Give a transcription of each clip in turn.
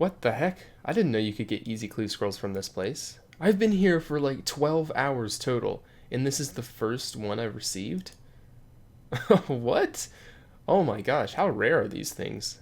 What the heck? I didn't know you could get easy clue scrolls from this place. I've been here for like 12 hours total, and this is the first one I've received? What? Oh my gosh, how rare are these things?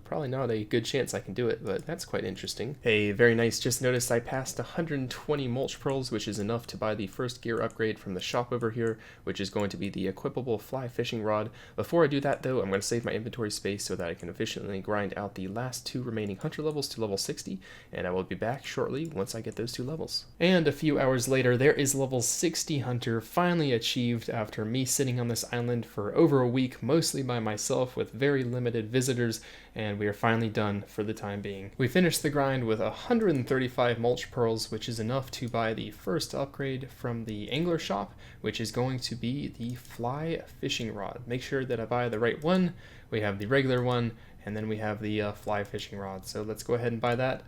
Probably not a good chance I can do it, but that's quite interesting. Hey, very nice. Just noticed I passed 120 mulch pearls, which is enough to buy the first gear upgrade from the shop over here, which is going to be the Equippable Fly-Fishing Rod. Before I do that, though, I'm going to save my inventory space so that I can efficiently grind out the last 2 remaining hunter levels to level 60, and I will be back shortly once I get those 2 levels. And a few hours later, there is level 60 hunter finally achieved after me sitting on this island for over a week, mostly by myself with very limited visitors, and we are finally done for the time being. We finished the grind with 135 mulch pearls, which is enough to buy the first upgrade from the angler shop, which is going to be the fly fishing rod. Make sure that I buy the right one. We have the regular one, and then we have the fly fishing rod. So let's go ahead and buy that.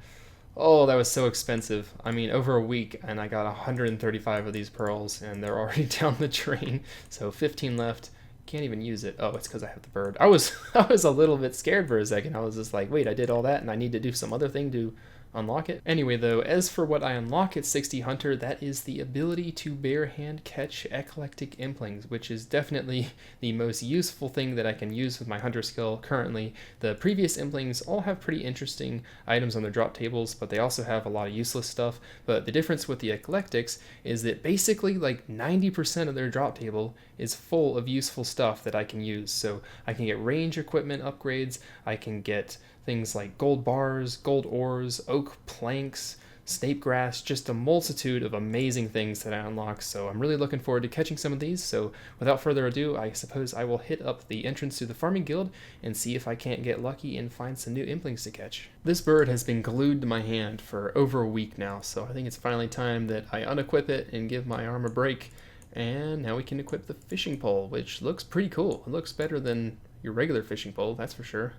Oh, that was so expensive. I mean, over a week, and I got 135 of these pearls, and they're already down the drain. So 15 left. Can't even use it. Oh, it's because I have the bird. I was a little bit scared for a second. I was just like, wait, I did all that and I need to do some other thing to unlock it. Anyway, though, as for what I unlock at 60 Hunter, that is the ability to bare hand catch eclectic implings, which is definitely the most useful thing that I can use with my hunter skill currently. The previous implings all have pretty interesting items on their drop tables, but they also have a lot of useless stuff. But the difference with the eclectics is that basically like 90% of their drop table is full of useful stuff that I can use. So I can get range equipment upgrades, I can get things like gold bars, gold ores, oak planks, snape grass, just a multitude of amazing things that I unlock. So I'm really looking forward to catching some of these. So without further ado, I suppose I will hit up the entrance to the farming guild and see if I can't get lucky and find some new implings to catch. This bird has been glued to my hand for over a week now, so I think it's finally time that I unequip it and give my arm a break. And now we can equip the fishing pole, which looks pretty cool. It looks better than your regular fishing pole, that's for sure.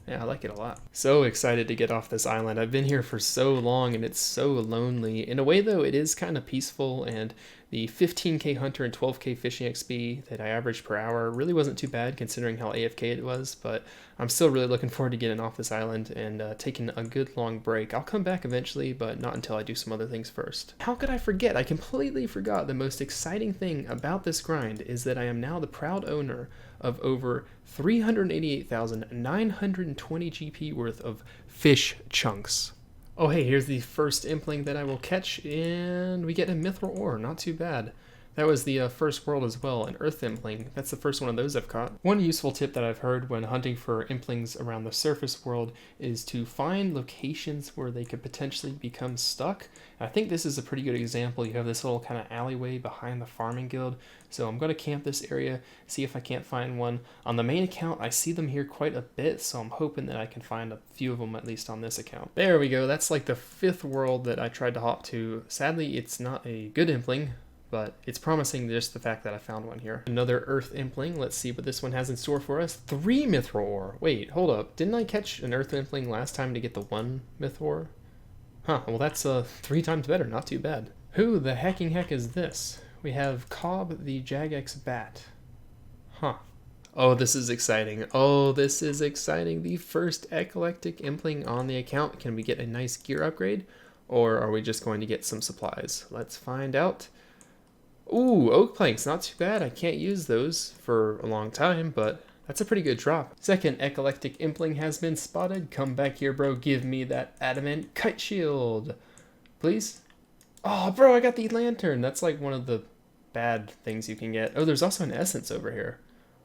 Yeah, I like it a lot. So excited to get off this island. I've been here for so long and it's so lonely. In a way, though, it is kind of peaceful, and the 15k hunter and 12k fishing XP that I averaged per hour really wasn't too bad considering how AFK it was, but I'm still really looking forward to getting off this island and taking a good long break. I'll come back eventually, but not until I do some other things first. How could I forget? I completely forgot the most exciting thing about this grind is that I am now the proud owner of over 388,920 GP worth of fish chunks. Oh hey, here's the first impling that I will catch, and we get a mithril ore, not too bad. That was the first world as well, an earth impling. That's the first one of those I've caught. One useful tip that I've heard when hunting for implings around the surface world is to find locations where they could potentially become stuck. I think this is a pretty good example. You have this little kind of alleyway behind the farming guild, so I'm going to camp this area, see if I can't find one. On the main account, I see them here quite a bit, so I'm hoping that I can find a few of them at least on this account. There we go. That's like the 5th world that I tried to hop to. Sadly, it's not a good impling, but it's promising just the fact that I found one here. Another earth impling. Let's see what this one has in store for us. 3 mithril ore. Wait, hold up. Didn't I catch an earth impling last time to get the 1 mithril ore? Huh, well that's 3 times better. Not too bad. Who the hecking heck is this? We have Cobb the Jagex Bat. Huh. Oh, this is exciting. Oh, this is exciting. The first eclectic impling on the account. Can we get a nice gear upgrade? Or are we just going to get some supplies? Let's find out. Ooh, oak planks, not too bad. I can't use those for a long time, but that's a pretty good drop. Second eclectic impling has been spotted. Come back here, bro. Give me that adamant kite shield. Please? Oh, bro, I got the lantern. That's like one of the bad things you can get. Oh, there's also an essence over here.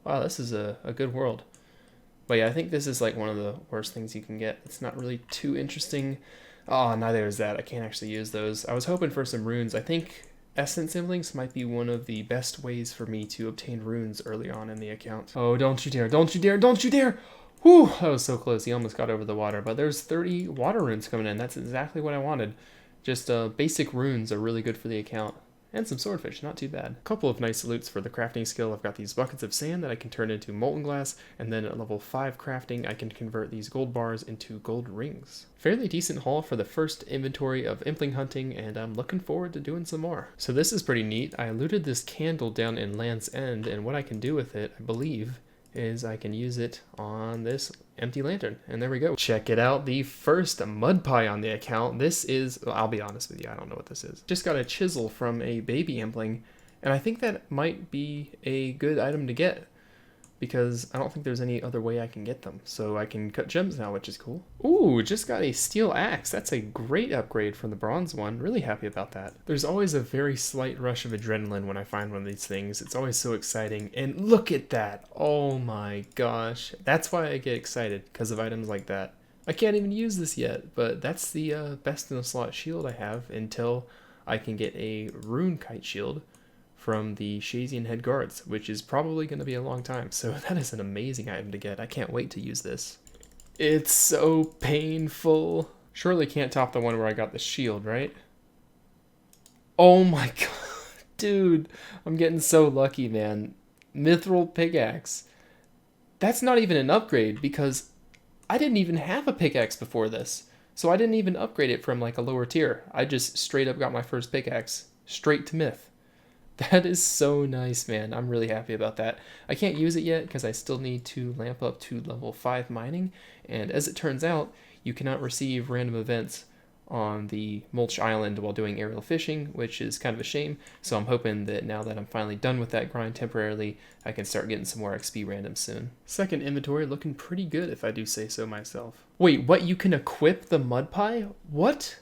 Wow, this is a good world. But yeah, I think this is like one of the worst things you can get. It's not really too interesting. Oh, neither is that. I can't actually use those. I was hoping for some runes. I think essence implings might be one of the best ways for me to obtain runes early on in the account. Oh, don't you dare, don't you dare, don't you dare! Whew, that was so close. He almost got over the water, but there's 30 water runes coming in. That's exactly what I wanted. Just basic runes are really good for the account. And some swordfish, not too bad. A couple of nice loots for the crafting skill. I've got these buckets of sand that I can turn into molten glass, and then at level 5 crafting, I can convert these gold bars into gold rings. Fairly decent haul for the first inventory of impling hunting, and I'm looking forward to doing some more. So this is pretty neat. I looted this candle down in Land's End, and what I can do with it, I believe, is I can use it on this empty lantern. And there we go. Check it out. The first mud pie on the account. This is, well, I'll be honest with you, I don't know what this is. Just got a chisel from a baby impling, and I think that might be a good item to get, because I don't think there's any other way I can get them. So I can cut gems now, which is cool. Ooh, just got a steel axe. That's a great upgrade from the bronze one. Really happy about that. There's always a very slight rush of adrenaline when I find one of these things. It's always so exciting. And look at that. Oh my gosh. That's why I get excited, because of items like that. I can't even use this yet, but that's the best in the slot shield I have until I can get a rune kite shield from the Shayzien head guards, which is probably going to be a long time. So that is an amazing item to get. I can't wait to use this. It's so painful. Surely can't top the one where I got the shield, right? Oh my god, dude. I'm getting so lucky, man. Mithril Pickaxe. That's not even an upgrade, because I didn't even have a pickaxe before this. So I didn't even upgrade it from like a lower tier. I just straight up got my first pickaxe straight to myth. That is so nice, man. I'm really happy about that. I can't use it yet because I still need to lamp up to level 5 mining, and as it turns out, you cannot receive random events on the Mulch Island while doing aerial fishing, which is kind of a shame. So I'm hoping that now that I'm finally done with that grind temporarily, I can start getting some more XP random soon. Second inventory looking pretty good, if I do say so myself. Wait, what? You can equip the mud pie? What?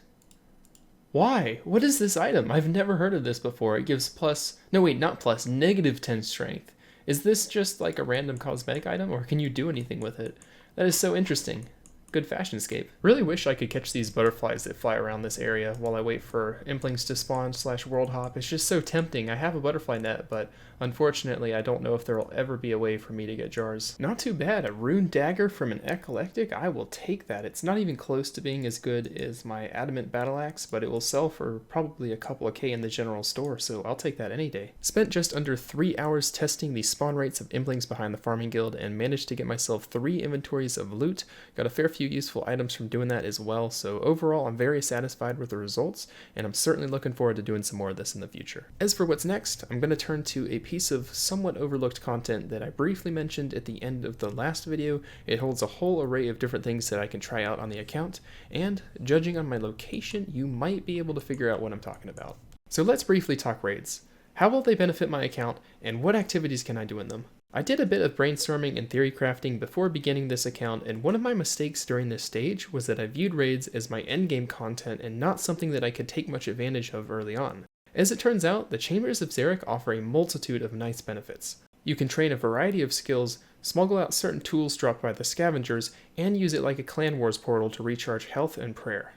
Why? What is this item? I've never heard of this before. It gives plus, no wait, not plus, negative 10 strength. Is this just like a random cosmetic item, or can you do anything with it? That is so interesting. Good fashionscape. Really wish I could catch these butterflies that fly around this area while I wait for implings to spawn / world hop. It's just so tempting. I have a butterfly net, but unfortunately I don't know if there will ever be a way for me to get jars. Not too bad. A rune dagger from an eclectic? I will take that. It's not even close to being as good as my adamant battle axe, but it will sell for probably a couple of K in the general store, so I'll take that any day. Spent just under 3 hours testing the spawn rates of implings behind the farming guild and managed to get myself 3 inventories of loot. Got a fair few useful items from doing that as well, so overall I'm very satisfied with the results, and I'm certainly looking forward to doing some more of this in the future. As for what's next, I'm going to turn to a piece of somewhat overlooked content that I briefly mentioned at the end of the last video. It holds a whole array of different things that I can try out on the account, and judging on my location, you might be able to figure out what I'm talking about. So let's briefly talk raids. How will they benefit my account, and what activities can I do in them? I did a bit of brainstorming and theory crafting before beginning this account, and one of my mistakes during this stage was that I viewed raids as my endgame content and not something that I could take much advantage of early on. As it turns out, the Chambers of Xeric offer a multitude of nice benefits. You can train a variety of skills, smuggle out certain tools dropped by the scavengers, and use it like a Clan Wars portal to recharge health and prayer.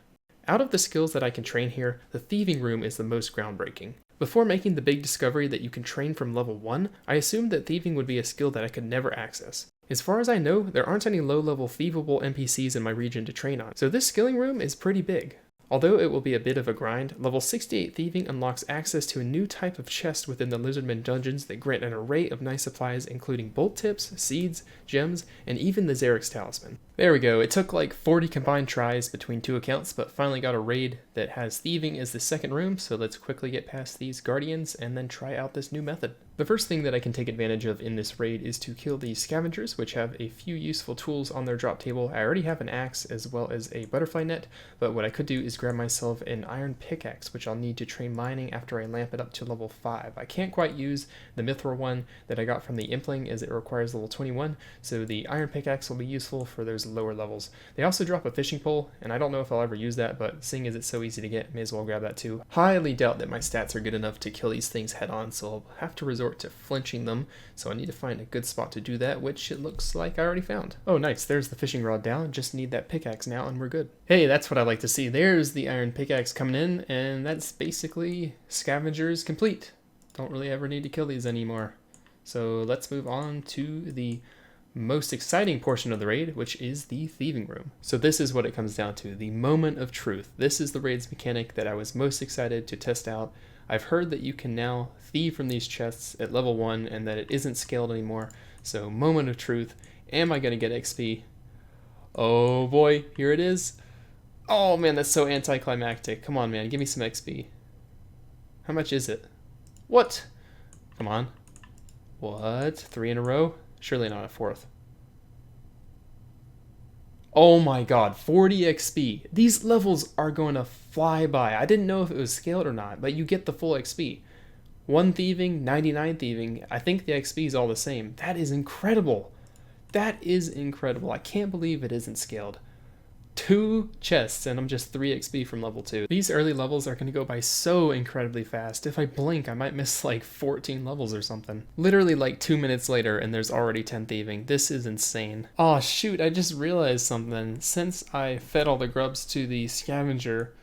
Out of the skills that I can train here, the Thieving Room is the most groundbreaking. Before making the big discovery that you can train from level 1, I assumed that thieving would be a skill that I could never access. As far as I know, there aren't any low-level thievable NPCs in my region to train on, so this skilling room is pretty big. Although it will be a bit of a grind, level 68 Thieving unlocks access to a new type of chest within the Lizardman dungeons that grant an array of nice supplies including bolt tips, seeds, gems, and even the Xeric's talisman. There we go, it took like 40 combined tries between 2 accounts, but finally got a raid that has thieving as the second room, so let's quickly get past these guardians and then try out this new method. The first thing that I can take advantage of in this raid is to kill these scavengers, which have a few useful tools on their drop table. I already have an axe as well as a butterfly net, but what I could do is grab myself an iron pickaxe, which I'll need to train mining after I lamp it up to level 5. I can't quite use the mithril one that I got from the impling as it requires level 21, so the iron pickaxe will be useful for those lower levels. They also drop a fishing pole, and I don't know if I'll ever use that, but seeing as it's so easy to get, may as well grab that too. Highly doubt that my stats are good enough to kill these things head on, so I'll have to resort to flinching them, so I need to find a good spot to do that, which it looks like I already found. Oh nice, there's the fishing rod down, just need that pickaxe now and we're good. Hey, that's what I like to see. There's the iron pickaxe coming in, and that's basically scavengers complete. Don't really ever need to kill these anymore. So let's move on to the most exciting portion of the raid, which is the Thieving Room. So this is what it comes down to, the moment of truth. This is the raid's mechanic that I was most excited to test out. I've heard that you can now thieve from these chests at level 1 and that it isn't scaled anymore. So moment of truth, am I going to get XP? Oh boy, here it is. Oh man, that's so anticlimactic. Come on man, give me some XP. How much is it? What? Come on. What? 3 in a row? Surely not a 4th. Oh my god, 40 XP. These levels are going to fly by. I didn't know if it was scaled or not, but you get the full XP. 1 thieving, 99 thieving. I think the XP is all the same. That is incredible. That is incredible. I can't believe it isn't scaled. 2 chests, and I'm just 3 XP from level 2. These early levels are going to go by so incredibly fast. If I blink, I might miss like 14 levels or something. Literally like 2 minutes later, and there's already 10 thieving. This is insane. Oh shoot, I just realized something. Since I fed all the grubs to the scavenger,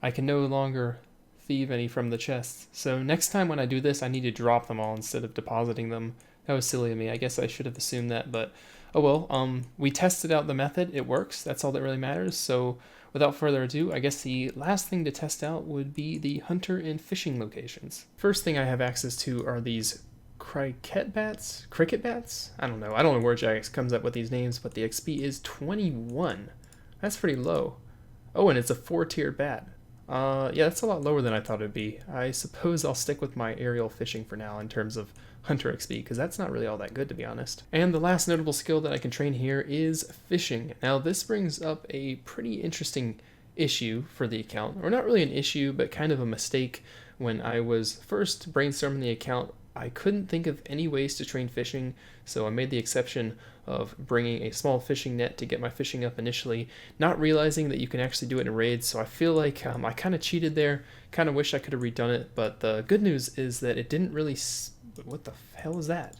I can no longer thieve any from the chests. So next time when I do this, I need to drop them all instead of depositing them. That was silly of me. I guess I should have assumed that, but oh well. We tested out the method. It works. That's all that really matters. So without further ado, I guess the last thing to test out would be the hunter and fishing locations. First thing I have access to are these cricket bats? I don't know where Jax comes up with these names, but the XP is 21. That's pretty low. Oh, and it's a 4-tiered bat. Yeah, that's a lot lower than I thought it'd be. I suppose I'll stick with my aerial fishing for now in terms of hunter XP, because that's not really all that good, to be honest. And the last notable skill that I can train here is fishing. Now, this brings up a pretty interesting issue for the account, or not really an issue, but kind of a mistake. When I was first brainstorming the account, I couldn't think of any ways to train fishing, so I made the exception of bringing a small fishing net to get my fishing up initially, not realizing that you can actually do it in raids. So I feel like I kind of cheated there, kind of wish I could have redone it, but the good news is that it didn't really... What the hell is that?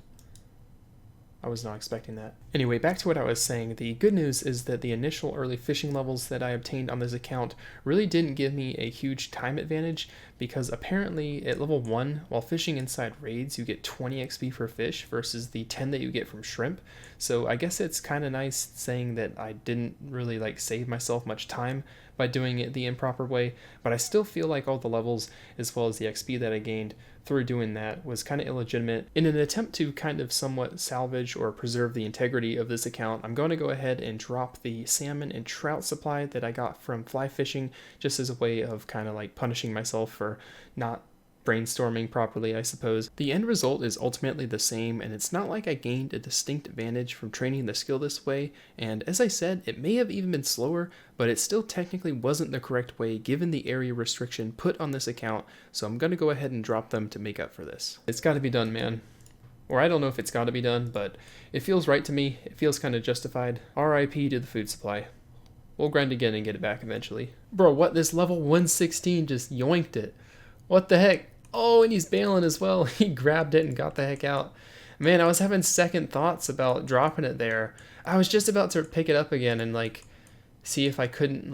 I was not expecting that. Anyway, back to what I was saying. The good news is that the initial early fishing levels that I obtained on this account really didn't give me a huge time advantage, because apparently at level 1, while fishing inside raids, you get 20 XP per fish versus the 10 that you get from shrimp. So I guess it's kind of nice saying that I didn't really save myself much time by doing it the improper way, but I still feel like all the levels as well as the XP that I gained through doing that was kind of illegitimate. In an attempt to kind of somewhat salvage or preserve the integrity of this account, I'm going to go ahead and drop the salmon and trout supply that I got from fly fishing, just as a way of kind of punishing myself for not brainstorming properly, I suppose. The end result is ultimately the same, and it's not like I gained a distinct advantage from training the skill this way, and as I said, it may have even been slower, but it still technically wasn't the correct way given the area restriction put on this account, so I'm going to go ahead and drop them to make up for this. It's got to be done, man. Or I don't know if it's got to be done, but it feels right to me. It feels kind of justified. RIP to the food supply. We'll grind again and get it back eventually. Bro, what? This level 116 just yoinked it. What the heck? Oh, and he's bailing as well. He grabbed it and got the heck out. Man, I was having second thoughts about dropping it there. I was just about to pick it up again and see if I couldn't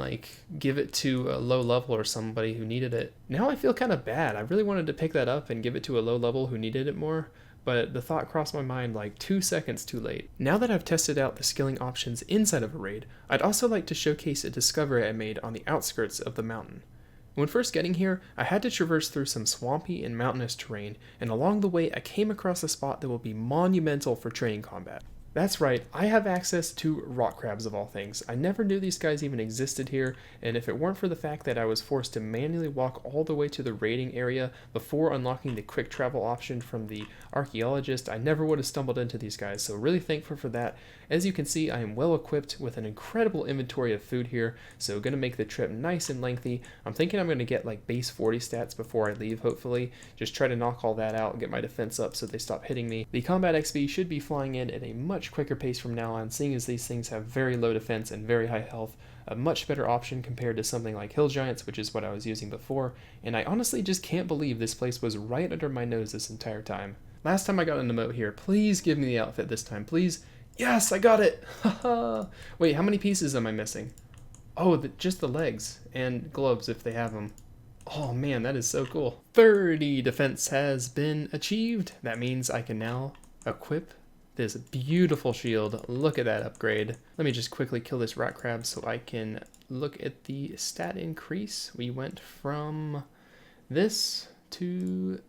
give it to a low level or somebody who needed it. Now I feel kind of bad. I really wanted to pick that up and give it to a low level who needed it more, but the thought crossed my mind 2 seconds too late. Now that I've tested out the skilling options inside of a raid, I'd also like to showcase a discovery I made on the outskirts of the mountain. When first getting here, I had to traverse through some swampy and mountainous terrain, and along the way I came across a spot that will be monumental for training combat. That's right, I have access to rock crabs of all things. I never knew these guys even existed here, and if it weren't for the fact that I was forced to manually walk all the way to the raiding area before unlocking the quick travel option from the archaeologist, I never would have stumbled into these guys, so really thankful for that. As you can see, I am well equipped with an incredible inventory of food here, so gonna make the trip nice and lengthy. I'm thinking I'm gonna get base 40 stats before I leave, hopefully. Just try to knock all that out and get my defense up so they stop hitting me. The combat XP should be flying in at a much quicker pace from now on, seeing as these things have very low defense and very high health. A much better option compared to something like Hill Giants, which is what I was using before, and I honestly just can't believe this place was right under my nose this entire time. Last time I got an emote here, please give me the outfit this time, please. Yes, I got it! Haha! Wait, how many pieces am I missing? Oh, just the legs, and gloves if they have them. Oh man, that is so cool. 30 defense has been achieved. That means I can now equip this beautiful shield. Look at that upgrade. Let me just quickly kill this rat crab so I can look at the stat increase. We went from this to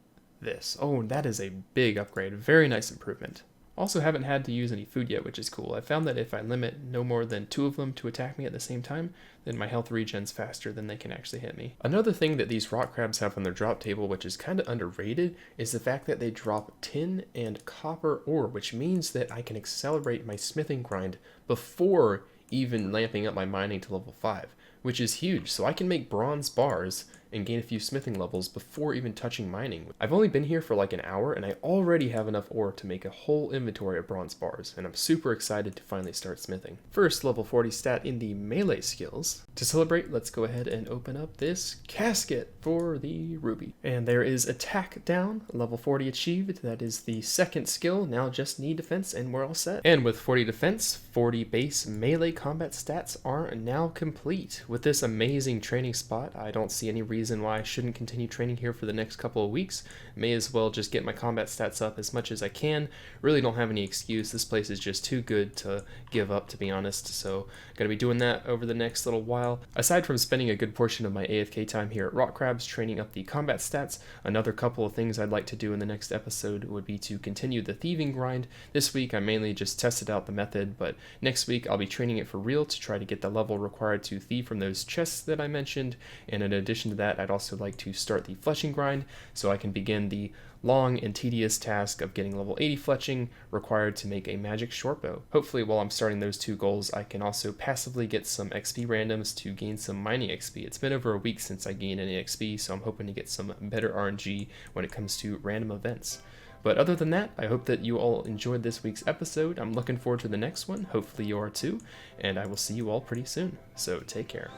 this. Oh, that is a big upgrade. Very nice improvement. Also haven't had to use any food yet, which is cool. I found that if I limit no more than 2 of them to attack me at the same time, then my health regens faster than they can actually hit me. Another thing that these rock crabs have on their drop table, which is kind of underrated, is the fact that they drop tin and copper ore, which means that I can accelerate my smithing grind before even lamping up my mining to level 5, which is huge. So I can make bronze bars and gain a few smithing levels before even touching mining. I've only been here for like an hour and I already have enough ore to make a whole inventory of bronze bars, and I'm super excited to finally start smithing. First level 40 stat in the melee skills. To celebrate, let's go ahead and open up this casket for the ruby. And there is attack down, level 40 achieved. That is the second skill. Now just need defense and we're all set. And with 40 defense, 40 base melee combat stats are now complete. With this amazing training spot, I don't see any reason why I shouldn't continue training here for the next couple of weeks. May as well just get my combat stats up as much as I can. Really don't have any excuse. This place is just too good to give up, to be honest. So gonna be doing that over the next little while. Aside from spending a good portion of my AFK time here at Rock Crabs training up the combat stats, another couple of things I'd like to do in the next episode would be to continue the thieving grind. This week I mainly just tested out the method, but next week I'll be training it for real to try to get the level required to thieve from those chests that I mentioned. And in addition to that, I'd also like to start the fletching grind so I can begin the long and tedious task of getting level 80 fletching required to make a magic shortbow. Hopefully while I'm starting those two goals, I can also passively get some XP randoms to gain some mining XP. It's been over a week since I gained any XP, so I'm hoping to get some better RNG when it comes to random events. But other than that, I hope that you all enjoyed this week's episode. I'm looking forward to the next one. Hopefully you are too, and I will see you all pretty soon. So take care.